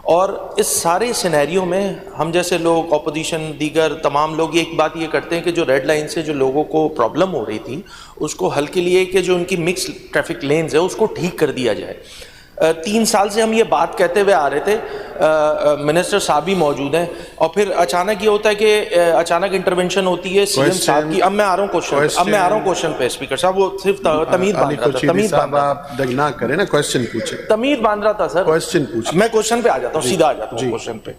और इस सारे सिनेरियो में हम जैसे लोग, ऑपोजिशन, दीगर तमाम लोग एक बात ये करते हैं कि जो रेड लाइन से जो लोगों को प्रॉब्लम हो रही थी उसको हल के लिए कि जो उनकी मिक्स ट्रैफिक लेन्स है उसको ठीक कर दिया जाए। 3 साल से हम ये बात कहते हुए आ रहे थे, मिनिस्टर साहब भी मौजूद हैं, और फिर अचानक ये होता है कि अचानक इंटरवेंशन होती है सीएम साहब की। अब मैं आ रहा हूँ क्वेश्चन पे स्पीकर साहब, वो सिर्फ तमीद बांध रहा था, तमीद ना करें ना, क्वेश्चन पूछे, तमीद बांध रहा था सर, क्वेश्चन पूछे। मैं क्वेश्चन पे आ जाता हूँ, सीधा आ जाता हूँ क्वेश्चन पे।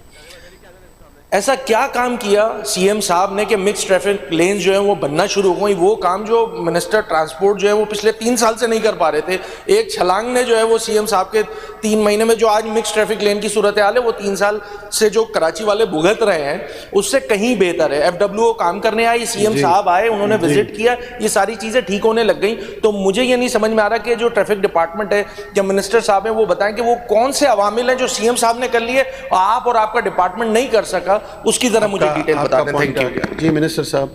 ऐसा क्या काम किया सीएम साहब ने कि मिक्स ट्रैफिक लेन्स जो है वो बनना शुरू हो गई? वो काम जो मिनिस्टर ट्रांसपोर्ट जो है वो पिछले 3 साल से नहीं कर पा रहे थे। एक छलांग ने जो है वो सीएम साहब के 3 महीने में जो आज मिक्स ट्रैफिक लेन की सूरत हाल है वो 3 साल से जो कराची वाले भुगत रहे हैं उससे कहीं बेहतर है। FWO काम करने आए, सीएम साहब आए, उन्होंने विजिट किया, ये सारी चीजें ठीक होने लग गई। तो मुझे ये नहीं समझ में आ रहा कि जो ट्रैफिक डिपार्टमेंट है या मिनिस्टर साहब हैं वो बताएं कि वो कौन से अवामिल हैं जो सीएम साहब ने कर लिए आप और आपका डिपार्टमेंट नहीं कर सका, उसकी जरा मुझे डिटेल बता दें। थैंक यू जी मिनिस्टर साहब।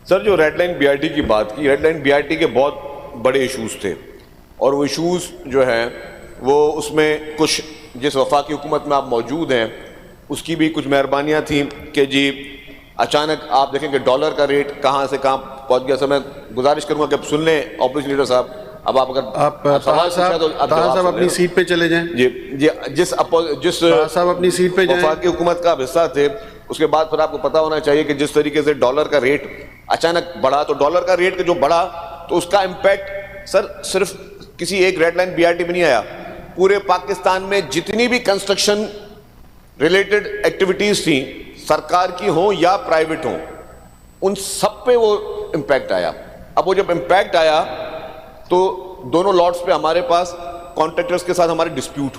सर, जो रेड लाइन BRT की बात की, रेड लाइन BRT के बहुत बड़े इश्यूज थे और वो इश्यूज जो हैं वो उसमें कुछ, जिस वफाकी हुकूमत में आप मौजूद हैं उसकी भी कुछ मेहरबानियां थी कि जी अचानक आप देखें कि डॉलर का रेट कहाँ से कहाँ पहुंच गया। सर मैं गुजारिश करूंगा कि आप सुन लें ऑपोजिशन लीडर साहब, अब आप अगर सवाल साहब अपनी सीट पे चले जाएं। जी जी, जिस साहब अपनी सीट पे जाएं। वफाकी हुकूमत का आप हिस्सा थे, उसके बाद फिर आपको पता होना चाहिए कि जिस तरीके से डॉलर का रेट अचानक बढ़ा, तो डॉलर का रेट जो बढ़ा तो उसका इम्पैक्ट सर सिर्फ किसी एक रेड लाइन BRT में नहीं आया, पूरे पाकिस्तान में जितनी भी कंस्ट्रक्शन रिलेटेड एक्टिविटीज थी, सरकार की हो या प्राइवेट हो, उन सब पे वो इम्पैक्ट आया। अब वो जब इम्पैक्ट आया तो दोनों लॉट्स पे हमारे पास कॉन्ट्रैक्टर्स के साथ हमारे डिस्प्यूट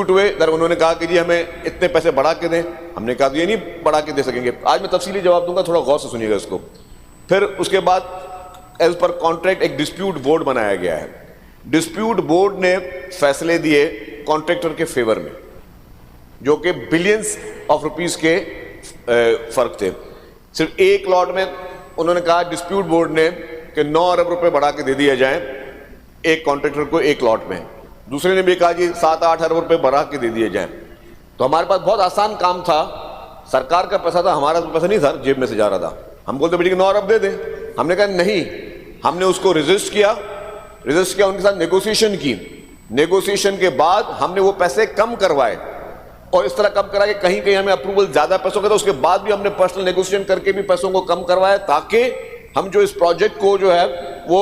हुए। दर उन्होंने कहा कि जी हमें इतने पैसे बढ़ा के दें, हमने कहा ये नहीं बढ़ा के दे सकेंगे। आज मैं तफसीली जवाब दूंगा, थोड़ा गौर से सुनिएगा इसको। फिर उसके बाद एज पर कॉन्ट्रैक्ट एक डिस्प्यूट बोर्ड बनाया गया है। डिस्प्यूट बोर्ड ने फैसले दिए कॉन्ट्रैक्टर के फेवर में, जो कि बिलियंस ऑफ रुपीस के फर्क थे। सिर्फ एक लॉट में उन्होंने कहा डिस्प्यूट बोर्ड ने कि 9 अरब रुपए बढ़ा के दे दिए जाएं एक कॉन्ट्रैक्टर को एक लॉट में। दूसरे ने भी कहा जी 7-8 अरब रुपए बढ़ा के दे दिए जाएं। तो हमारे पास बहुत आसान काम था, सरकार का पैसा था, हमारा पैसा नहीं था, जेब में से जा रहा था। हम बोलते बेटे 9 अरब दे दें, हमने कहा नहीं। हमने उसको रेजिस्ट किया, उनके साथ नेगोशिएशन के बाद हमने वो पैसे कम करवाए और इस तरह कम करा कि कहीं कहीं हमें अप्रूवल ज्यादा पैसों का था, उसके बाद भी हमने पर्सनल नेगोशिएशन करके भी पैसों को कम करवाया, ताकि हम जो इस प्रोजेक्ट को जो है वो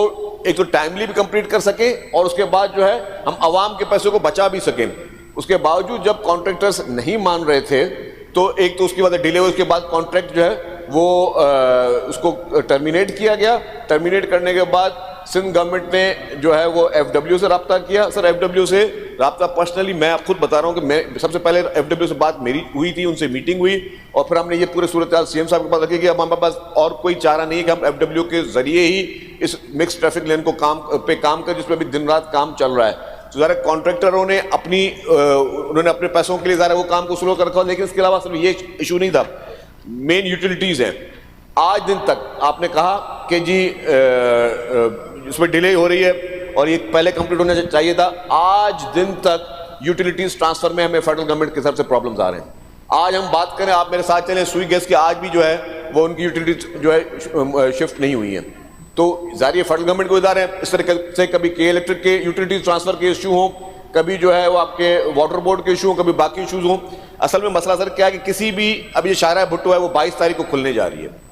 एक तो टाइमली भी कंप्लीट कर सके और उसके बाद जो है हम आवाम के पैसों को बचा भी सकें। उसके बावजूद जब कॉन्ट्रैक्टर्स नहीं मान रहे थे तो एक तो उसके बाद डिले हुई, उसके बाद कॉन्ट्रैक्ट जो है वो उसको टर्मिनेट किया गया। टर्मिनेट करने के बाद सिंध गवर्नमेंट ने जो है वो FWO से रब्ता किया। सर FWO से रब्ता पर्सनली मैं खुद बता रहा हूँ कि मैं सबसे पहले FWO से बात मेरी हुई थी, उनसे मीटिंग हुई और फिर हमने ये पूरे सूरत हाल सीएम साहब के पास रखी कि अब हमारे पास और कोई चारा नहीं है कि हम FWO के जरिए ही इस मिक्स ट्रैफिक लेन को काम कर, जिसमें भी दिन रात काम चल रहा है। तो ज़रा कॉन्ट्रैक्टरों ने उन्होंने अपने पैसों के लिए ज़रा वो काम को स्लो कर रखा, लेकिन इसके अलावा सिर्फ ये इशू नहीं था। मेन यूटिलिटीज़ हैं, आज दिन तक आपने कहा कि जी इसमें डिले हो रही है और ये पहले कंप्लीट होना चाहिए था। आज दिन तक यूटिलिटीज ट्रांसफर में हमें फेडरल गवर्नमेंट की तरफ से प्रॉब्लम्स आ रहे हैं। आज हम बात करें, आप मेरे साथ चलें, सुई गैस की आज भी जो है वो उनकी यूटिलिटीज जो है शिफ्ट नहीं हुई है। तो जारी फेडरल गवर्नमेंट को इदारे इस तरह से कभी के इलेक्ट्रिक के यूटिलिटीज ट्रांसफर के इशू हो, कभी जो है वो आपके वाटर बोर्ड के इशू हो, कभी बाकी इशूज हो। असल में मसला सर क्या है कि किसी भी, अब ये शाहरा भुट्टो है वो 22 तारीख को खुलने जा रही है।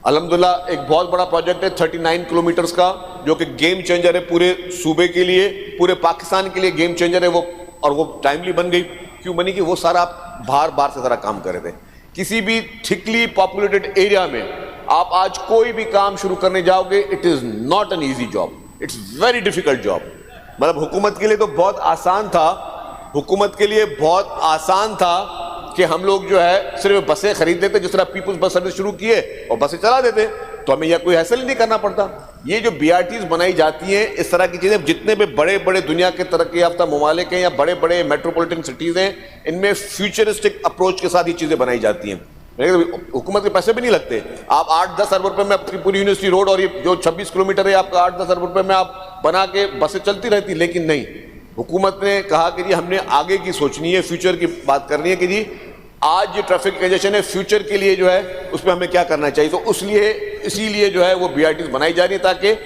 अल्हम्दुलिल्लाह एक बहुत बड़ा प्रोजेक्ट है 39 किलोमीटर्स का, जो कि गेम चेंजर है पूरे सूबे के लिए, पूरे पाकिस्तान के लिए गेम चेंजर है वो। और वो टाइमली बन गई, क्यों बनी कि वो सारा आप बार से सारा काम कर रहे थे। किसी भी थिकली पॉपुलेटेड एरिया में आप आज कोई भी काम शुरू करने जाओगे, it is not an easy job, it's very difficult job. मतलब हुकूमत के लिए तो बहुत आसान था, हुकूमत के लिए बहुत आसान था कि हम लोग जो है सिर्फ बसें खरीद लेते, जिस तरह पीपुल्स बस सर्विस शुरू किए और बसें चला देते, तो हमें यह कोई हासिल ही नहीं करना पड़ता। ये जो BRTs बनाई जाती हैं, इस तरह की चीजें, जितने भी बड़े बड़े दुनिया के तरक्की याफ्ता ममालिक हैं या बड़े बड़े मेट्रोपॉलिटन सिटीज हैं, इनमें फ्यूचरिस्टिक अप्रोच के साथ ये चीजें बनाई जाती हैं। हुकूमत के पैसे भी नहीं लगते। आप 8-10 अरब रुपए में अपनी पूरी यूनिवर्सिटी रोड और ये जो 26 किलोमीटर है आपका 8-10 अरब रुपए में आप बना के बसें चलती रहती, लेकिन नहीं, हुकूमत ने कहा कि जी हमने आगे की सोचनी है, फ्यूचर की बात करनी है कि जी आज जो ट्रैफिक कंजेशन है फ्यूचर के लिए जो है उस पर हमें क्या करना चाहिए। तो इसीलिए जो है वो BRTs बनाई जा रही है ताकि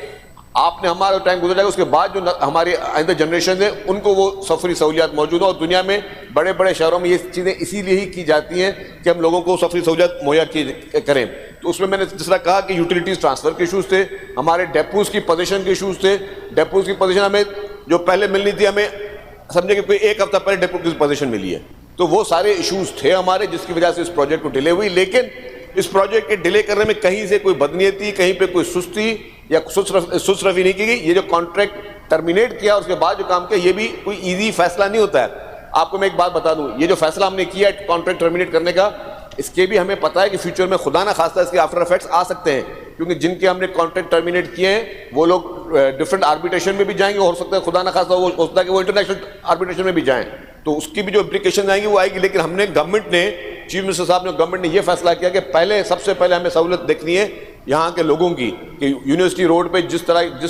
आपने हमारा टाइम गुजर जाएगा, उसके बाद जो हमारे आइंदा जनरेशन है उनको वो सफरी सहूलियात मौजूद हो। और दुनिया में बड़े बड़े शहरों में ये चीज़ें इसीलिए ही की जाती हैं कि हम लोगों को सफरी सहूलियात मुहैया करें। तो उसमें मैंने जिस तरह कहा कि यूटिलिटीज ट्रांसफर के इशूज़ थे, हमारे डेपोज की पोजीशन के इशूज़ थे। डेपोज की पोजीशन हमें जो पहले मिलनी थी, हमें समझे कि कोई एक हफ्ता पहले डेपो की पोजीशन मिली है। तो वो सारे इश्यूज थे हमारे जिसकी वजह से इस प्रोजेक्ट को डिले हुई। लेकिन इस प्रोजेक्ट के डिले करने में कहीं से कोई बदनीयती, कहीं पे कोई सुस्ती या सुस्रफी नहीं की गई। ये जो कॉन्ट्रैक्ट टर्मिनेट किया उसके बाद जो काम किया, ये भी कोई इजी फैसला नहीं होता है। आपको मैं एक बात बता दूं, ये जो फैसला हमने किया है कॉन्ट्रैक्ट टर्मिनेट करने का, इसके भी हमें पता है कि फ्यूचर में खुदा ना खास्ता इसके आफ्टर इफेक्ट्स आ सकते हैं, क्योंकि जिनके हमने कॉन्ट्रैक्ट टर्मिनेट किए हैं वो लोग डिफरेंट आर्बिट्रेशन में भी जाएंगे। हो सकता है खुदा ना खास्ता वो हो सकता है कि वो इंटरनेशनल आर्बिट्रेशन में भी जाएं, तो उसकी भी जो इम्प्लीकेशन आएंगी वो आएगी। लेकिन हमने गवर्नमेंट ने, चीफ मिनिस्टर साहब ने, गवर्नमेंट ने ये फैसला किया कि सबसे पहले हमें सहूलत देखनी है यहाँ के लोगों की, कि यूनिवर्सिटी रोड पे जिस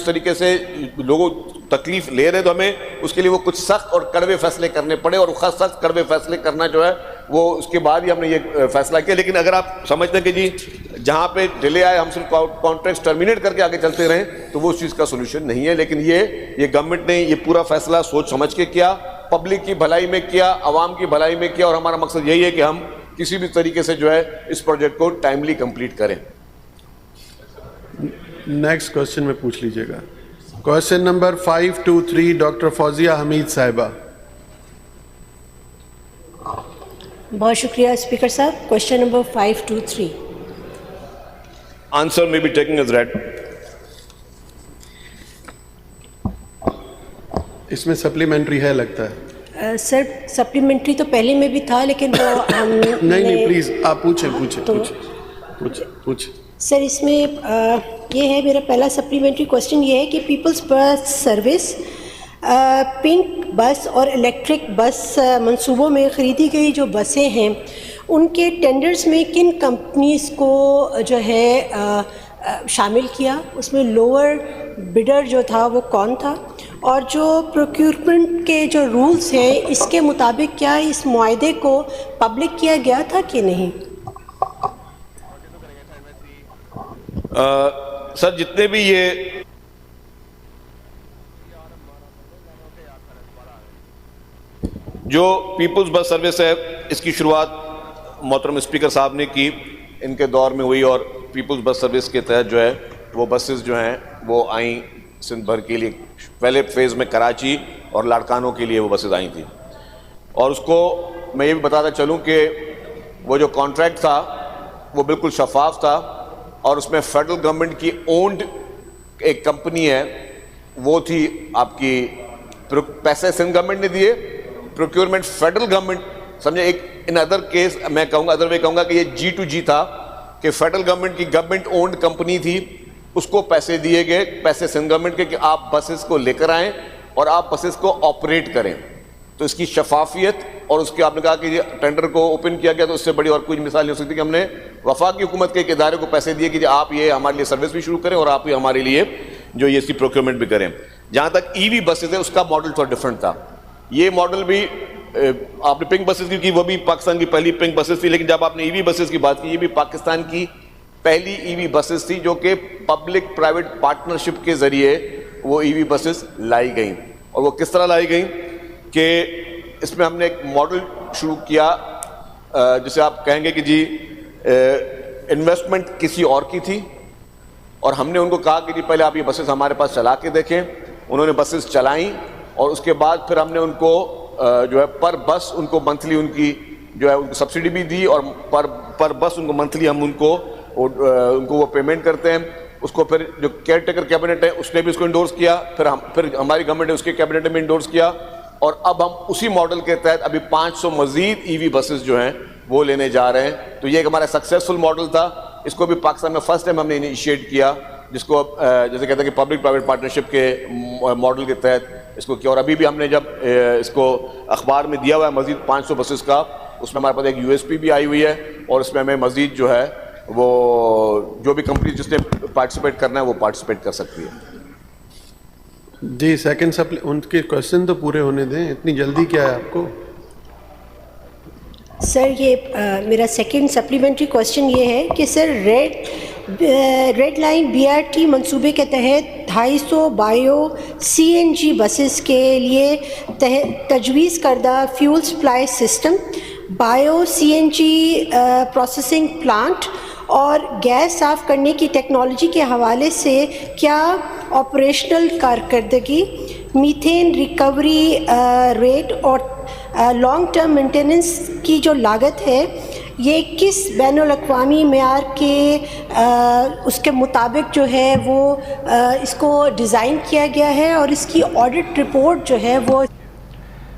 तरीके से लोगों तकलीफ ले रहे, तो हमें उसके लिए वो कुछ सख्त और कड़वे फैसले करने पड़े। और सख्त कड़वे फैसले करना जो है वो उसके बाद ही हमने ये फैसला किया। लेकिन अगर आप समझते हैं कि जी जहाँ पे डिले आए हम सिर्फ कॉन्ट्रैक्ट टर्मिनेट करके आगे चलते रहें, तो वो उस चीज़ का सोल्यूशन नहीं है। लेकिन ये गवर्नमेंट ने ये पूरा फैसला सोच समझ के किया, पब्लिक की भलाई में किया, आवाम की भलाई में किया। और हमारा मकसद यही है कि हम किसी भी तरीके से जो है इस प्रोजेक्ट को टाइमली कंप्लीट करें। नेक्स्ट क्वेश्चन में पूछ लीजिएगा। Question number 523 doctor Fauzia Hamid साहिबा। बहुत शुक्रिया स्पीकर साहब। Question number 523। आंसर में बी टेकिंग एज रेड। इसमें सप्लीमेंट्री है लगता है। सर सप्लीमेंट्री तो पहले में भी था, लेकिन वो नहीं प्लीज आप पूछें। सर इसमें ये है, मेरा पहला सप्लीमेंट्री क्वेश्चन ये है कि पीपल्स बस सर्विस पिंक बस और इलेक्ट्रिक बस मंसूबों में ख़रीदी गई जो बसें हैं उनके टेंडर्स में किन कंपनीज़ को जो है शामिल किया, उसमें लोअर बिडर जो था वो कौन था, और जो प्रोक्यूरमेंट के जो रूल्स हैं इसके मुताबिक क्या इस मुआहदे को पब्लिक किया गया था कि नहीं? सर जितने भी ये जो पीपल्स बस सर्विस है, इसकी शुरुआत मोहतरम स्पीकर साहब ने की, इनके दौर में हुई। और पीपल्स बस सर्विस के तहत जो है वो बसेस जो हैं वो आई सिंध भर के लिए। पहले फेज़ में कराची और लाड़कानों के लिए वो बसेस आई थी। और उसको मैं ये भी बताता चलूँ कि वो जो कॉन्ट्रैक्ट था वो बिल्कुल शफाफ था, और उसमें फेडरल गवर्नमेंट की ओन्ड एक कंपनी है, वो थी आपकी, पैसे सिंध गवर्नमेंट ने दिए, प्रोक्योरमेंट फेडरल गवर्नमेंट समझे। एक इन अदर केस मैं कहूँगा, अदर वे कहूँगा कि ये G2G था, कि फेडरल गवर्नमेंट की गवर्नमेंट ओन्ड कंपनी थी, उसको पैसे दिए गए, पैसे सिंध गवर्नमेंट के, कि आप बसेस को लेकर आएँ और आप बसेस को ऑपरेट करें। तो इसकी शफाफियत, और उसके आपने कहा कि टेंडर को ओपन किया गया, तो उससे बड़ी और कोई मिसाल नहीं हो सकती कि हमने वफाकी हुकूमत के एक इदारे को पैसे दिए कि आप ये हमारे लिए सर्विस भी शुरू करें और आप ये हमारे लिए जो ये इसकी प्रोक्योरमेंट भी करें। जहाँ तक EV बसेस है उसका मॉडल थोड़ा डिफरेंट था। ये मॉडल भी आपने पिंक बसेस की, वो भी पाकिस्तान की पहली पिंक बसेस थी। लेकिन जब आपने EV बसेस की बात की, ये भी पाकिस्तान की पहली EV बसेस थी, जो कि पब्लिक प्राइवेट पार्टनरशिप के जरिए वो EV बसेस लाई गई। और वो किस तरह लाई गई कि इसमें हमने एक मॉडल शुरू किया, जिसे आप कहेंगे कि जी इन्वेस्टमेंट किसी और की थी, और हमने उनको कहा कि जी पहले आप ये बसेस हमारे पास चला के देखें। उन्होंने बसेस चलाई, और उसके बाद फिर हमने उनको जो है पर बस उनको मंथली उनकी जो है उनको सब्सिडी भी दी, और पर बस उनको मंथली हम उनको वो पेमेंट करते हैं। उसको फिर जो केयर टेकर कैबिनेट है उसने भी उसको इंडोर्स किया, फिर हमारी गवर्नमेंट ने उसके कैबिनेट में इंडोर्स किया। और अब हम उसी मॉडल के तहत अभी 500 मजीद EV बसेस जो हैं वो लेने जा रहे हैं। तो ये एक हमारा सक्सेसफुल मॉडल था। इसको भी पाकिस्तान में फर्स्ट टाइम हमने इनिशिएट किया, जिसको जैसे कहते हैं कि पब्लिक प्राइवेट पार्टनरशिप के मॉडल के तहत इसको किया। और अभी भी हमने जब इसको अखबार में दिया हुआ है मजीद 500 बसेस का, उसमें हमारे पास एक USP भी आई हुई है, और उसमें हमें मजीद जो है वो जो भी कंपनी जिसने पार्टिसिपेट करना है वो पार्टिसिपेट कर सकती है। जी, सेकंड सप्ली उनके क्वेश्चन तो पूरे होने दें, इतनी जल्दी क्या है आपको? सर ये मेरा सेकंड सप्लीमेंट्री क्वेश्चन ये है कि सर रेड लाइन बीआरटी मंसूबे के तहत 250 बायो सीएनजी बसेस के लिए तजवीज़ करदा fuel supply system, bio CNG processing plant और गैस साफ़ करने की टेक्नोलॉजी के हवाले से क्या ऑपरेशनल कारकर्दगी, मीथेन रिकवरी रेट और लॉन्ग टर्म मेंटेनेंस की जो लागत है ये किस बैनुल अक़वामी मेयार के उसके मुताबिक जो है वो इसको डिज़ाइन किया गया है और इसकी ऑडिट रिपोर्ट जो है वो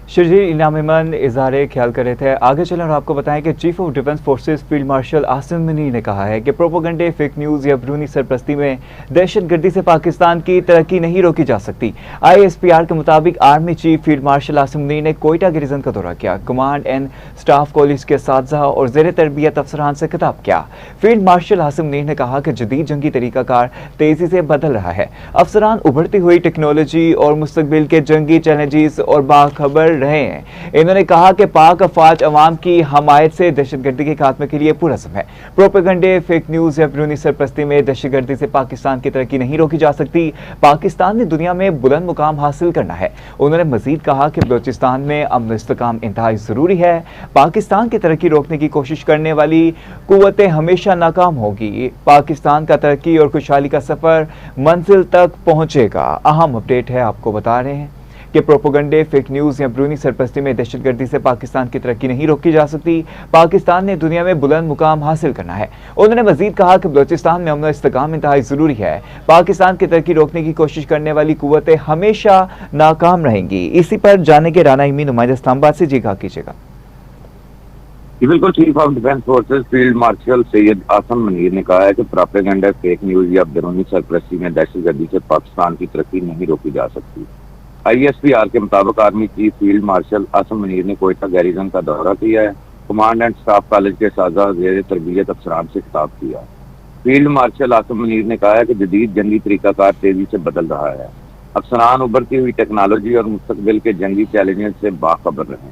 शर्जील इनाम इमन इजहार ख्याल कर रहे थे। आगे चलें और आपको बताएं कि chief of defence forces field marshal Asim Munir ने कहा है कि प्रोपोगंडे, फेक न्यूज़ या ब्रूनी सरपरस्ती में दहशतगर्दी से पाकिस्तान की तरक्की नहीं रोकी जा सकती। ISPR के मुताबिक army chief field marshal Asim Munir ने कोयटा के रीजन का दौरा किया, कमांड एंड स्टाफ कॉलेज के साथी और जेर तरबियत अफसरान से खिताब किया। फील्ड मार्शल आसिम मुनीर ने कहा कि जदीद जंगी तरीकाकार तेजी से बदल रहा है। अफसरान उभरती हुई टेक्नोलॉजी और मुस्तकबिल के जंगी चैलेंजेस और बाखबर रहे हैं। इन्होंने कहा कि पाक अफवाज अवाम की हमायत से दहशतगर्दी के खात्मे के लिए पुरज़म है। प्रोपेगंडे, फेक न्यूज़ या ब्रूनी सरपरस्ती में दहशतगर्दी से पाकिस्तान की तरक्की नहीं रोकी जा सकती। पाकिस्तान ने दुनिया में बुलंद मुकाम हासिल करना है। उन्होंने मजीद कहा कि बलूचिस्तान में अमन इस्तेकाम इंतहाई ज़रूरी है। पाकिस्तान की तरक्की रोकने की कोशिश करने वाली कुव्वतें हमेशा नाकाम होगी। पाकिस्तान का तरक्की और खुशहाली का सफ़र मंजिल तक पहुँचेगा। अहम अपडेट है, आपको बता रहे हैं कि प्रोपोगंडे, फेक न्यूज़ या ब्रूनी सरपरस्ती में दहशतगर्दी से पाकिस्तान की तरक्की नहीं रोकी जा सकती। पाकिस्तान ने दुनिया में बुलंद मुकाम हासिल करना है। उन्होंने मजीद कहा कि बलूचिस्तान में अमन इस्तेकाम इंतहाई ज़रूरी है। पाकिस्तान की तरक्की रोकने की कोशिश करने वाली कुव्वतें हमेशा नाकाम रहेंगी। इसी पर जाने के राना इमी नुमाइंदा इस्लामाबाद से जी कहा कीजिएगा। बिल्कुल, chief of defence forces field marshal Syed Asim Munir ने कहा है कि प्रोपेगेंडा, फेक न्यूज़ या बैरूनी सरपरस्ती में दहशतगर्दी से पाकिस्तान की तरक्की नहीं रोकी जा सकती। ISPR के मुताबिक army chief field marshal Asim Munir ने कोयटा गैरिजन का दौरा किया है, कमांड एंड स्टाफ कॉलेज के साजा जेर तरबियत अफसरान से खिताब किया। फील्ड मार्शल आसिम मुनीर ने कहा है कि जदीद जंगी तरीकाकार तेजी से बदल रहा है। अफसरान उभरती हुई टेक्नोलॉजी और मुस्तकबिल के जंगी चैलेंजेस से बाखबर रहे।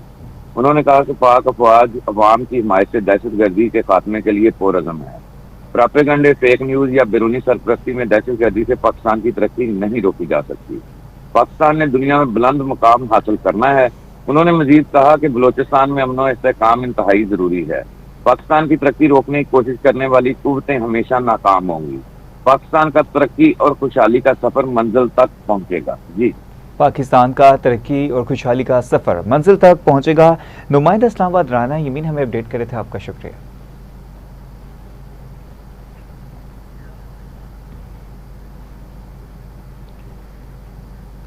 उन्होंने कहा कि पाक अफवाज अवाम की हिमायत से दहशतगर्दी के खात्मे के लिए पुरअज़म है। प्रोपेगेंडे, फेक न्यूज़ या बैरूनी सरपरस्ती में दहशतगर्दी से पाकिस्तान की तरक्की नहीं रोकी जा सकती। पाकिस्तान ने दुनिया में बुलंद मुकाम हासिल करना है। उन्होंने मजीद कहा कि बलूचिस्तान में अमन इस्तेकाम इंतहाई जरूरी है। पाकिस्तान की तरक्की रोकने की कोशिश करने वाली कुव्वतें हमेशा नाकाम होंगी। पाकिस्तान का तरक्की और खुशहाली का सफर मंजिल तक पहुंचेगा। जी, पाकिस्तान का तरक्की और खुशहाली का सफर मंजिल तक पहुंचेगा। नुमाइंदा इस्लामाबाद राना यमीन हमें अपडेट करे थे, आपका शुक्रिया।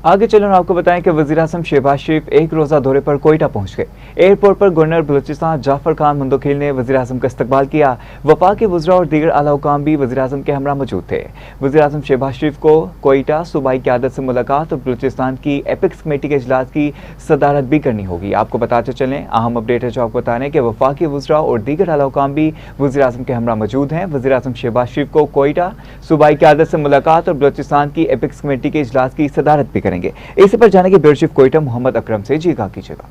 आगे चलें और आपको बताएं कि वज़ीर-ए-आज़म शहबाज शरीफ एक रोज़ा दौरे पर कोयटा पहुंच गए। एयरपोर्ट पर गवर्नर बलूचिस्तान जाफर खान मुंदोखिल ने वज़ीर-ए-आज़म का इस्तकबाल किया। वफाकी वज़रा और दीगर आला हुकाम भी वज़ीर-ए-आज़म के हमरा मौजूद थे। वज़ीर-ए-आज़म शहबाज शरीफ को कोयटा सूबाई क़यादत से मुलाकात और बलूचिस्तान की एपिक्स कमेटी के इजलास की सदारत भी करनी होगी। आपको बताते चलें, अहम अपडेट है जो आपको बता रहे हैं कि वफाकी वज़रा और दीगर आला हुकाम भी वज़ीर-ए-आज़म के हमरा मौजूद हैं। वज़ीर-ए-आज़म शहबाज शरीफ को कोयटा सूबाई क़यादत से मुलाकात और बलूचिस्तान की एपिक्स कमेटी के इजलास की सदारत भी करेंगे। इसी पर जाने के ब्यूरो चीफ कोयटा मोहम्मद अकरम से जी कहा कीजिएगा।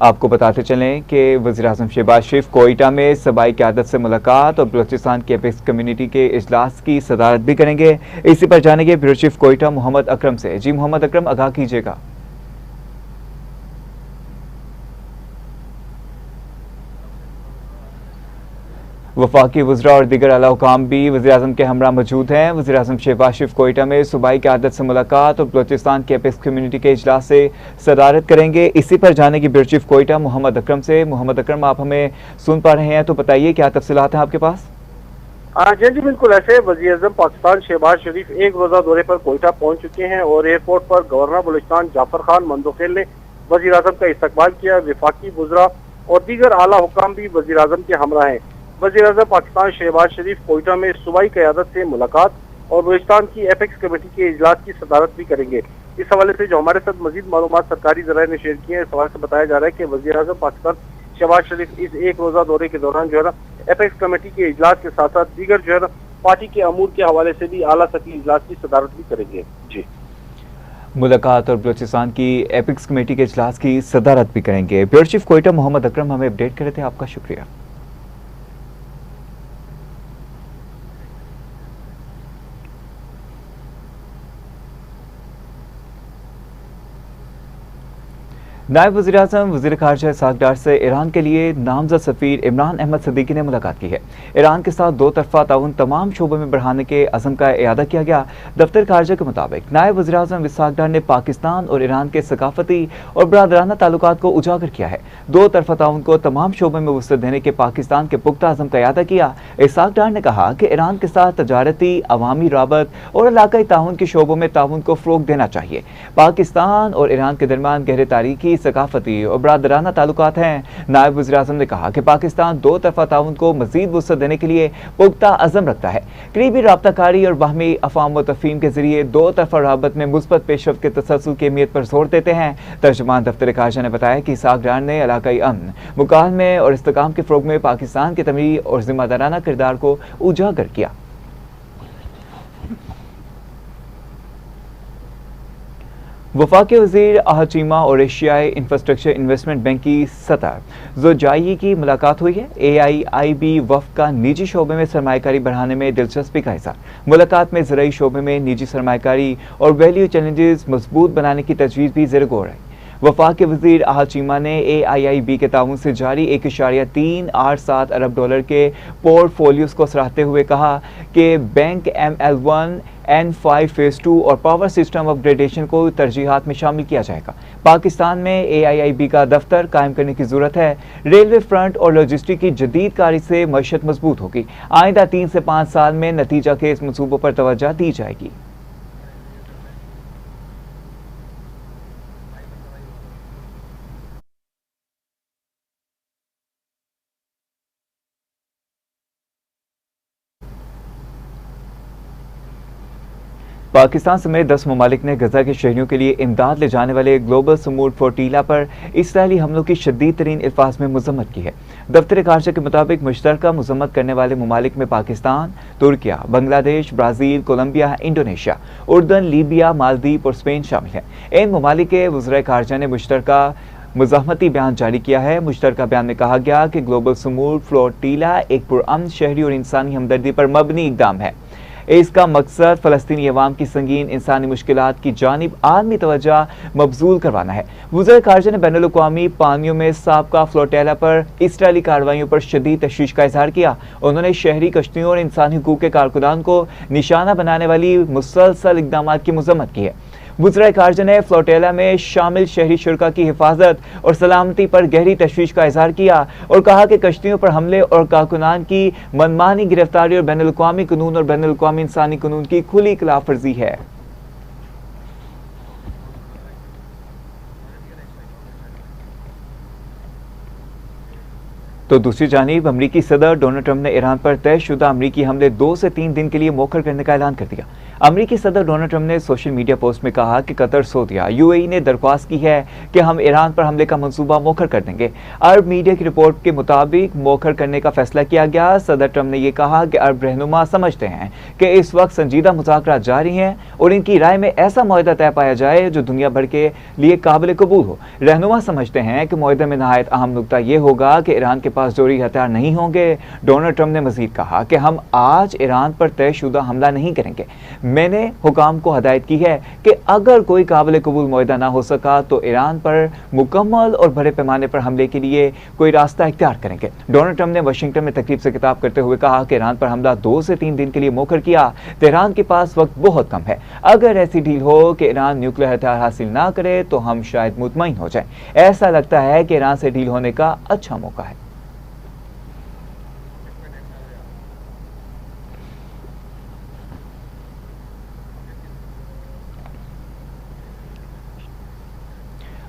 आपको बताते चलें कि वज़ीर-ए-आज़म शहबाज शरीफ कोयटा में सूबाई क़यादत से मुलाकात और बलूचिस्तान की एपिक्स कम्युनिटी के इजलास की सदारत भी करेंगे। इसी पर जाने के ब्यूरो चीफ कोयटा मोहम्मद अकरम से जी मोहम्मद अकरम आगाह कीजिएगा। वफाकी वज़रा और दीगर आला हुकाम भी वज़ीर-ए-आज़म के हमरा मौजूद हैं। वज़ीर-ए-आज़म शहबाज शरीफ कोयटा में सूबाई क़यादत से मुलाकात और बलूचिस्तान के एपिक्स कम्युनिटी के इजलास से सदारत करेंगे। इसी पर जाने की ब्यूरो चीफ कोयटा मोहम्मद अकरम से। मोहम्मद अकरम, आप हमें सुन पा रहे हैं तो बताइए क्या तफसीलात हैं आपके पास? जी बिल्कुल, ऐसे वज़ीर-ए-आज़म पाकिस्तान शहबाज शरीफ एक रोज़ा दौरे पर कोयटा पहुंच चुके हैं और एयरपोर्ट पर गवर्नर बलूचिस्तान जाफर खान मुंदोखिल ने वज़ीर-ए-आज़म का इस्तकबाल किया। वफाकी वज़रा और दीगर आला हुकाम भी वज़ीर-ए-आज़म के हमरा हैं। वज़ीर-ए-आज़म पाकिस्तान शहबाज शरीफ कोयटा में सूबाई क़यादत से मुलाकात और बलूचिस्तान की एपेक्स कमेटी के इजलास की सदारत भी करेंगे। इस हवाले से जो हमारे साथ मजीद मालूमात सरकारी ज़राए ने शेयर किए हैं, इस हवाले से बताया जा रहा है कि वज़ीर-ए-आज़म पाकिस्तान शहबाज शरीफ इस एक रोज़ा दौरे के दौरान जो है ना एपेक्स कमेटी के इजलास के साथ साथ दीगर जो है ना पार्टी के अमूर के हवाले से भी आला सतही इजलास की सदारत भी करेंगे। जी, मुलाकात और बलूचिस्तान की एपिक्स कमेटी के इजलास की सदारत भी करेंगे। ब्यूरो चीफ कोयटा मोहम्मद अकरम हमें अपडेट कर रहे थे, आपका शुक्रिया। नायब वज़ीर-ए-आज़म वज़ीर ख़ारिजा इसहाक़ डार से ईरान के लिए नामज़द सफ़ीर इमरान अहमद सिद्दीकी ने मुलाकात की है। ईरान के साथ दो तरफ़ा ताउन तमाम शोबों में बढ़ाने के अज़म का इयादा किया गया। दफ्तर ख़ारिजा के मुताबिक नायब वज़ीर-ए-आज़म इसहाक़ डार ने पाकिस्तान और ईरान के सकाफ़ती और बरादराना ताल्लुकात को उजागर किया है। दो तरफ़ा ताउन को तमाम शोबों में वुसअत देने के पाकिस्तान के पुख्ता अज़म का इयादा किया। इसहाक़ डार ने कहा कि ईरान के साथ तजारती, अवामी राबत और इलाकाई ताउन के शोबों में ताउन को फ़रोग़ देना चाहिए। पाकिस्तान और ईरान के दरमियान गहरे तारीख़ी, सकाफती और बरादराना ताल्लुकात हैं। नायब वज़ीर-ए-आज़म ने कहा कि पाकिस्तान दो तरफ़ा ताउन को मज़ीद वुसअत देने के लिए पुख्ता अज़म रखता है। करीबी राब्ताकारी और बाहमी अफ़ाम व तफ़हीम के ज़रिए दो तरफ़ा राबत में मुस्बत पेशरफ़्त के तसलसल की अहमियत पर जोर देते हैं। तर्जुमान दफ्तर ख़ारिजा ने बताया कि इसहाक़ डार ने इलाकाई अमन, मुकालमे और इस्तेहकाम के फ़रोग़ में पाकिस्तान के तमरी और ज़िम्मेदाराना किरदार को उजागर किया। वफाकी वज़ीर आहचीमा और एशियाई इंफ्रास्ट्रक्चर इन्वेस्टमेंट बैंक की सदर ज़ोजाई की मुलाकात हुई है। AIIB वफ़द का निजी शोबे में सरमायाकारी बढ़ाने में दिलचस्पी का इज़हार। मुलाकात में ज़राई शोबे में निजी सरमायाकारी और वैल्यू चैलेंजेस मजबूत बनाने की तजवीज़ भी ज़ेर गौर है। वफाकी वज़ीर आहचीमा ने AIIB के ताउन से जारी 1.387 अरब डॉलर के पोर्टफोलियोज को सराहते हुए कहा कि बैंक ML1 N5 फेज़ 2 और पावर सिस्टम अपग्रेडेशन को तरजीहात में शामिल किया जाएगा। पाकिस्तान में AIIB का दफ्तर कायम करने की ज़रूरत है। रेलवे फ्रंट और लॉजिस्टिक की जदीद कारी से मईशत मजबूत होगी। आइंदा 3 से 5 साल में नतीजा के इस मनसूबों पर तवज्जो दी जाएगी। पाकिस्तान समेत 10 ममालिक ने गजा के शहरियों के लिए इमदाद ले जाने वाले ग्लोबल समूट फ्लोटीला पर इसराइली हमलों की शदीद तरीन अल्फाज में मजम्मत की है। दफ्तर ख़ारिजा के मुताबिक मुश्तरका मजम्मत करने वाले ममालिक में Pakistan, Turkiye, Bangladesh, Brazil, Colombia, Indonesia, उर्दन, लीबिया, मालदीव और स्पेन शामिल हैं। इन ममालिक के वज़ीर ख़ारिजा ने मुश्तरका मुज़ाहमती बयान जारी किया है। मुश्तरका बयान में कहा गया कि ग्लोबल समूट फ्लोटीला एक पुरअमन शहरी और इंसानी हमदर्दी पर मबनी इक़दाम है। इसका मकसद फ़लस्तीनी अवाम की संगीन इंसानी मुश्किलात की जानिब आलमी तवज्जो मबजूल करवाना है। वज़ीर ख़ारिजा ने बैनुल अक़वामी पानियों में साबका फ्लोटेला पर इसराइली कार्रवाइयों पर शदीद तशवीश का इज़हार किया। उन्होंने शहरी कश्तियों और इंसानी हुकूक के कारकुनान को निशाना बनाने वाली मुसलसल इक़दामात की मज़म्मत की है। वज़ीर ख़ारिजा ने फ्लोटेला में शामिल शहरी शुरका की हिफाजत और सलामती पर गहरी तशवीश का इज़हार किया और कहा कि कश्तियों पर हमले और कारकुनान की मनमानी गिरफ्तारी और बैनुल अक़वामी कानून और बैनुल अक़वामी इंसानी कानून की खुली खिलाफ वर्जी है। तो दूसरी जानिब अमरीकी सदर डोनाल्ड ट्रंप ने ईरान पर तयशुदा अमरीकी हमले 2 से 3 दिन के लिए मौखर करने का ऐलान कर दिया। अमरीकी सदर डोनाल्ड ट्रंप ने सोशल मीडिया पोस्ट में कहा कि कतर, सऊदीया, UAE ने दरख्वास्त की है कि हम ईरान पर हमले का मंसूबा मौखर कर देंगे। अरब मीडिया की रिपोर्ट के मुताबिक मौखर करने का फैसला किया गया। सदर ट्रंप ने यह कहा कि अरब रहनुमा समझते हैं कि इस वक्त संजीदा मुज़ाकरात जारी हैं और इनकी राय में ऐसा मुआहदा तय पाया जाए जो दुनिया भर के लिए काबिल कबूल हो। रहनुमा समझते हैं कि मुआहदे में नहायत अहम नुकता यह होगा कि ईरान के पास जोरी हथियार नहीं होंगे। डोनाल्ड ट्रंप ने मजीद कहा कि हम आज ईरान पर तयशुदा हमला नहीं करेंगे। मैंने हुकाम को हदायत की है कि अगर कोई काबिल कबूल मुआहदा ना हो सका तो ईरान पर मुकम्मल और बड़े पैमाने पर हमले के लिए कोई रास्ता इख्तियार करेंगे। डोनाल्ड ट्रंप ने वाशिंगटन में तकरीब से खिताब करते हुए कहा कि ईरान पर हमला 2 से 3 दिन के लिए मौखर किया। तेहरान के पास वक्त बहुत कम है। अगर ऐसी डील हो कि ईरान न्यूक्लियर हथियार हासिल ना करे तो हम शायद मुतमईन हो जाए। ऐसा लगता है कि ईरान से डील होने का अच्छा मौका है।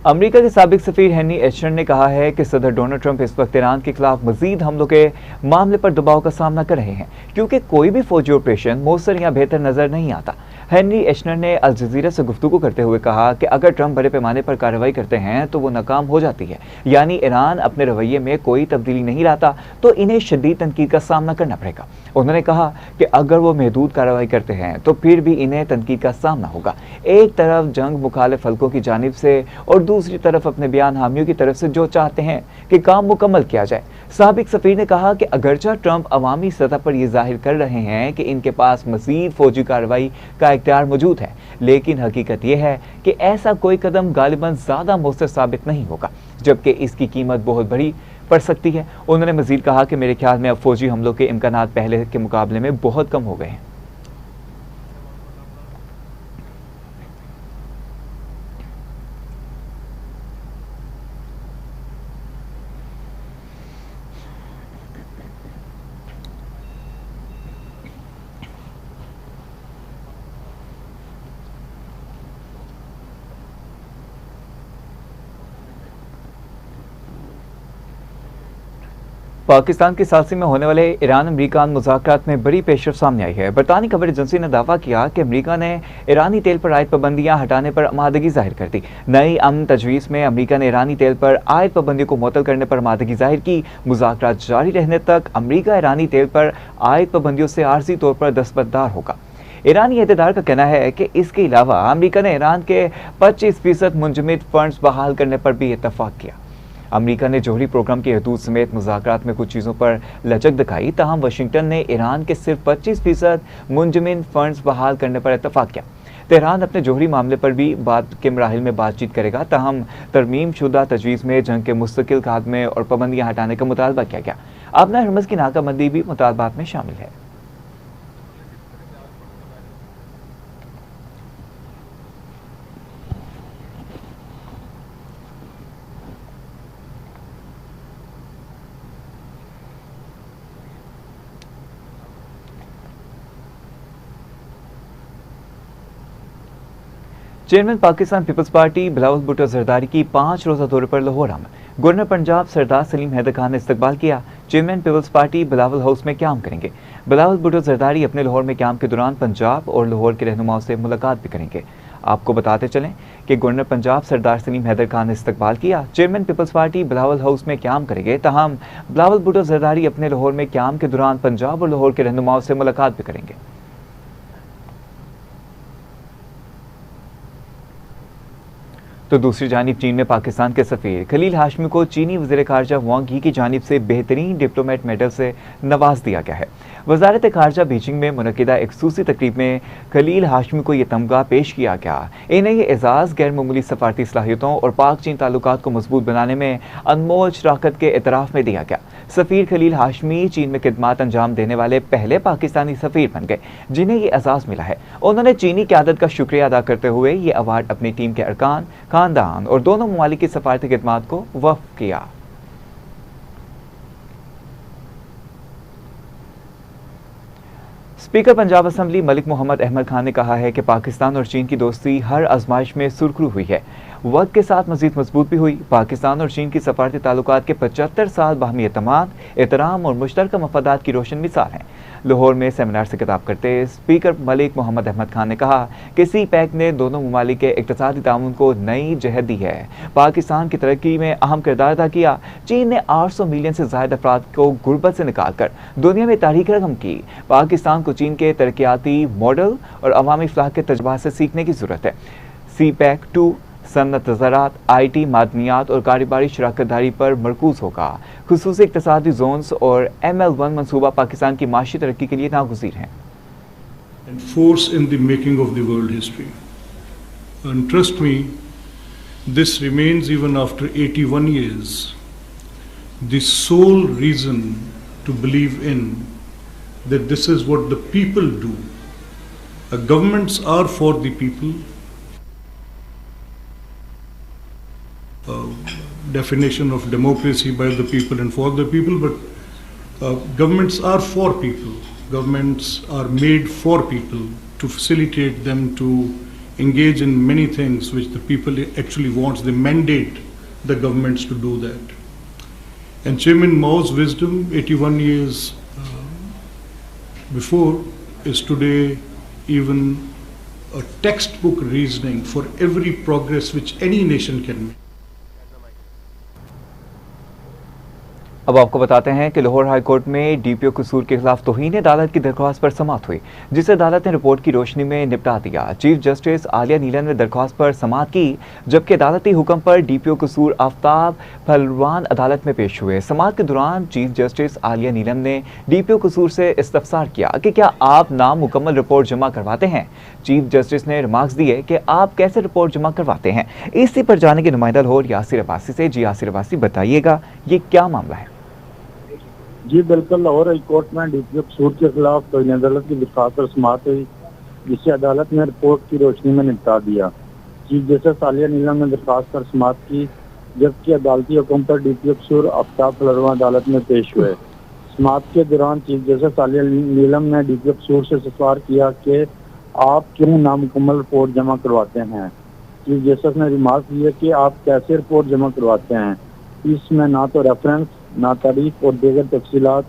अमेरिका के साबिक सफीर हेनी एशर ने कहा है कि सदर डोनाल्ड ट्रंप इस वक्त ईरान के खिलाफ मजीद हमलों के मामले पर दबाव का सामना कर रहे हैं क्योंकि कोई भी फौजी ऑपरेशन मौसर या बेहतर नजर नहीं आता। हेनरी एशनर ने अल जजीरा से गुफ्तगू करते हुए कहा कि अगर ट्रंप बड़े पैमाने पर कार्रवाई करते हैं तो वो नाकाम हो जाती है, यानी ईरान अपने रवैये में कोई तब्दीली नहीं लाता तो इन्हें शदीद तनकीद का सामना करना पड़ेगा। उन्होंने कहा कि अगर वो महदूद कार्रवाई करते हैं तो फिर भी इन्हें तनकीद का सामना होगा। एक तरफ जंग मुखालिफ हल्कों की जानिब से और दूसरी तरफ अपने बयान हामियों की तरफ से जो चाहते हैं कि काम मुकम्मल किया जाए। साबिक सफीर ने कहा कि अगरचा ट्रंप अवामी सतह पर यह जाहिर कर रहे हैं कि इनके पास मज़ीद फौजी कार्रवाई का इख्तियार मौजूद है, लेकिन हकीकत यह है कि ऐसा कोई कदम गालिबन ज़्यादा मौसर साबित नहीं होगा, जबकि इसकी कीमत बहुत बड़ी पड़ सकती है। उन्होंने मज़ीद कहा कि मेरे ख्याल में अब फौजी हमलों के इम्कानात पहले के मुकाबले में बहुत कम हो गए हैं। पाकिस्तान की सालसी में होने वाले ईरान अमरीका मुज़ाकरात में बड़ी पेशरफ सामने आई है। बरतानी खबर एजेंसी ने दावा किया कि अमरीका ने ईरानी तेल पर आयद पाबंदियां हटाने पर आमादगी जाहिर कर दी। नई अमन तजवीज़ में अमरीका ने ईरानी तेल पर आयद पाबंदियों को मुअत्तल करने पर आमादगी जाहिर की। मुज़ाकरात जारी रहने तक अमरीका ईरानी तेल पर आयद पाबंदियों से आर्जी तौर पर दस्तबरदार होगा। ईरानी अहदेदार का कहना है कि इसके अलावा अमरीका ने ईरान के 25% मुंजमद फंड्स बहाल करने पर भी इत्तफाक किया। अमरीका ने जोहरी प्रोग्राम की हदूद समेत मुज़ाकरात में कुछ चीज़ों पर लचक दिखाई, ताहम वाशिंगटन ने ईरान के सिर्फ 25% मुंजमद फंड्स बहाल करने पर इत्तफाक किया। तेहरान अपने जोहरी मामले पर भी बाद के मराहिल में बातचीत करेगा, ताहम तरमीम शुदा तजवीज़ में जंग के मुस्तकिल खात्मे और पाबंदियाँ हटाने का मुतालबा किया गया। अपना हरमज़ की नाकाबंदी भी मुतालबात में शामिल है। चेयरमैन पाकिस्तान पीपल्स पार्टी बिलावल भुट्टो जरदारी की 5 रोज़ा दौरे पर लाहौर आमद। गवर्नर पंजाब सरदार सलीम हैदर खान ने इस्तकबाल किया। चेयरमैन पीपल्स पार्टी बिलावल हाउस में क्याम करेंगे। बिलावल भुट्टो जरदारी अपने लाहौर में क्याम के दौरान पंजाब और लाहौर के रहनुमाओं से मुलाकात भी करेंगे। आपको बताते चलें कि गवर्नर पंजाब सरदार सलीम हैदर खान ने इस्तकबाल किया। चेयरमैन पीपल्स पार्टी बिलावल हाउस में क्याम करेंगे, ताहम बिलावल भुट्टो जरदारी अपने लाहौर में क्याम के दौरान पंजाब और लाहौर के रहनुमाओं से मुलाकात भी करेंगे। तो दूसरी जानिब चीन में पाकिस्तान के सफ़ीर खलील हाशमी को चीनी वज़ीर ख़ारजा वांग यी की जानिब से बेहतरीन डिप्लोमेट मेडल से नवाज दिया गया है। वज़ारत ख़ारजा बीजिंग में मुनक़िदा एक ख़ुसूसी तकरीब में खलील हाशमी को यह तमगा पेश किया गया। इन्हें यह एज़ाज़ गैर मामूली सफ़ारती सलाहियतों और पाक चीन ताल्लुकात को मजबूत बनाने में अनमोल शराकत के एतराफ़ में दिया गया। सफ़ीर खलील हाशमी चीन में खिदमात अंजाम देने वाले पहले पाकिस्तानी सफ़ीर बन गए जिन्हें यह एज़ाज़ मिला है। उन्होंने चीनी क़यादत का शुक्रिया अदा करते हुए ये अवार्ड अपनी टीम के अरकान, खानदान और दोनों ममालिक की सफारती खिदमात को वक्फ किया। स्पीकर पंजाब असम्बली मलिक मोहम्मद अहमद खान ने कहा है कि पाकिस्तान और चीन की दोस्ती हर आजमाइश में सुरखरू हुई है, वक्त के साथ मजीद मजबूत भी हुई। पाकिस्तान और चीन की सफारती ताल्लुकात के 75 साल बाहमी एतमाद, एहतराम और मुश्तरका मफादात की रोशन मिसाल हैं। लाहौर में सेमिनार से खिताब करते स्पीकर मलिक मोहम्मद अहमद खान ने कहा कि सी-पैक ने दोनों ममालिक के इक़्तिसादी ताउन को नई जहत दी है, पाकिस्तान की तरक्की में अहम किरदार अदा किया। चीन ने 800 मिलियन से ज़ायद अफराद को गुर्बत से निकाल कर दुनिया में तारीख रकम की। पाकिस्तान को चीन के तरक्याती मॉडल और अवामी फलाह के तजुर्बा से सीखने की ज़रूरत है। सी-पैक 2 सनत, ज़राअत, IT, मादनियात और कारोबारी शराकतदारी पर मरकूज होगा। खुसूसी इक़्तिसादी जोन्स और ML1 मनसूबा पाकिस्तान की माशी तरक्की के लिए नागुज़ीर हैं। And force in the making of the world history. And trust me, this remains even after 81 years the sole reason to believe in that this is what the people do. Governments are for the people. Definition of democracy by the people and for the people, but governments are for people. Governments are made for people to facilitate them to engage in many things which the people actually wants. They mandate the governments to do that. And Chairman Mao's wisdom 81 years before is today even a textbook reasoning for every progress which any nation can make. अब आपको बताते हैं कि Lahore high court में DPO कसूर के खिलाफ तौहीन अदालत की दरख्वास्त पर समाअत हुई, जिसे अदालत ने रिपोर्ट की रोशनी में निपटा दिया। चीफ जस्टिस आलिया नीलन ने दरख्वास्त पर समाअत की, जबकि अदालती हुक्म पर डीपीओ कसूर आफ्ताब पहलवान अदालत में पेश हुए। समाअत के दौरान चीफ जस्टिस आलिया नीलन ने डीपीओ कसूर से इस्तफसार किया कि क्या आप नामुकम्मल रिपोर्ट जमा करवाते हैं। चीफ जस्टिस ने रिमार्क्स दिए कि आप कैसे रिपोर्ट जमा करवाते हैं। इसी पर जाने के नुमाइंदा लाहौर यासिर अब्बासी से। जी यासिर अब्बासी, बताइएगा ये क्या मामला है। जी बिल्कुल, लाहौर हाई कोर्ट में डीपीओ कसूर के खिलाफ तौहीन अदालत की दरख्वास्त पर समाअत हुई, जिसे अदालत ने रिपोर्ट की रोशनी में निपटा दिया। चीफ जस्टिस आलिया नीलम ने दरख्वास्त पर समाअत की, जबकि अदालती हुक्म पर डीपीओ कसूर आफ्ताब पहलवान अदालत में पेश हुए। समाअत के दौरान चीफ जस्टिस आलिया नीलम ने डीपीओ कसूर से सवाल किया कि आप क्यों नामुकम्मल रिपोर्ट जमा करवाते हैं। चीफ जस्टिस ने रिमार्क दिया कि आप कैसे रिपोर्ट जमा करवाते हैं। इसमें ना तो रेफरेंस, ना तारीख और दीगर तफसीलात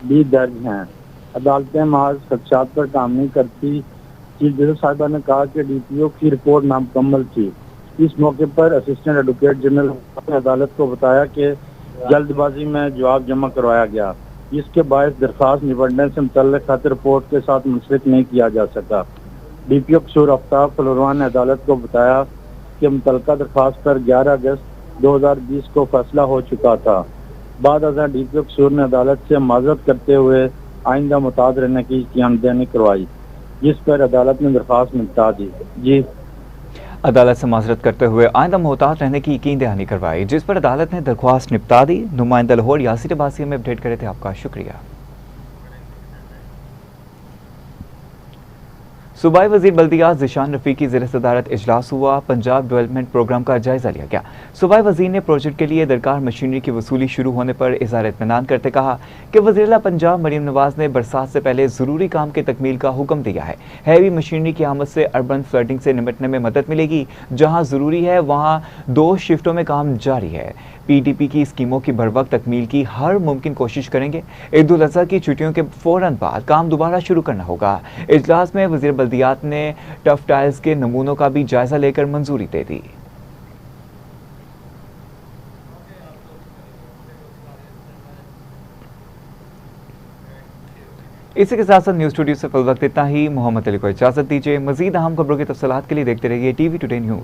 भी दर्ज हैं। अदालतें महज खदशात पर काम नहीं करती। चीफ जस्टिस साहिबा ने कहा कि डीपीओ की रिपोर्ट नामुकम्मल थी। इस मौके पर असिस्टेंट एडवोकेट जनरल ने अदालत को बताया कि जल्दबाजी में जवाब जमा करवाया गया, जिसके बायस दरख्वास्त निपटने से मुतल्लिक खत रिपोर्ट के साथ मुंसलिक नहीं किया जा सका। डीपीओ कसूर आफ्ताब पहलवान ने अदालत को बताया कि मुतल्लिका दरख्वास्त पर 11 अगस्त 2020 को फैसला हो चुका था। बाद अज़ां डीपीओ कसूर ने अदालत से माजरत करते हुए आइंदा मुताद रहने की क़यामदनी करवाई, जिस पर अदालत ने दरख्वास्त निपटा दी। जी, अदालत से माजरत करते हुए आइंदा मोहतात रहने की यकीन दहानी करवाई, जिस पर अदालत ने दरख्वास्त निपटा दी। नुमाइंदा लाहौर यासिर अब्बासी में अपडेट करे थे, आपका शुक्रिया। सूबाई वजीर बल्दियात ज़िशान रफ़ीक की ज़ेर सदारत इजलास हुआ। पंजाब डेवलपमेंट प्रोग्राम का जायजा लिया गया। सूबाई वजीर ने प्रोजेक्ट के लिए दरकार मशीनरी की वसूली शुरू होने पर इज़हार इत्मीनान करते कहा कि वज़ीर पंजाब मरीम नवाज ने बरसात से पहले ज़रूरी काम की तकमील का हुक्म दिया है। हैवी मशीनरी की आमद से अर्बन फ्लडिंग से निपटने में मदद मिलेगी। जहाँ ज़रूरी है वहाँ 2 शिफ्टों में काम जारी है। PDP की स्कीमों की बरवक्त तकमील की हर मुमकिन कोशिश करेंगे। ईद उल अज़हा की छुट्टियों के फ़ौरन बाद काम दोबारा शुरू करना होगा। इजलास में वज़ीर बल्दियात ने टफ टाइल्स के नमूनों का भी जायजा लेकर मंजूरी दे दी। इसी के साथ साथ न्यूज़ स्टूडियो से फिल वक्त इतना ही। मोहम्मद अली को इजाज़त दीजिए। मज़ीद अहम खबरों की तफसीलात के लिए देखते रहिए TV टुडे न्यूज़।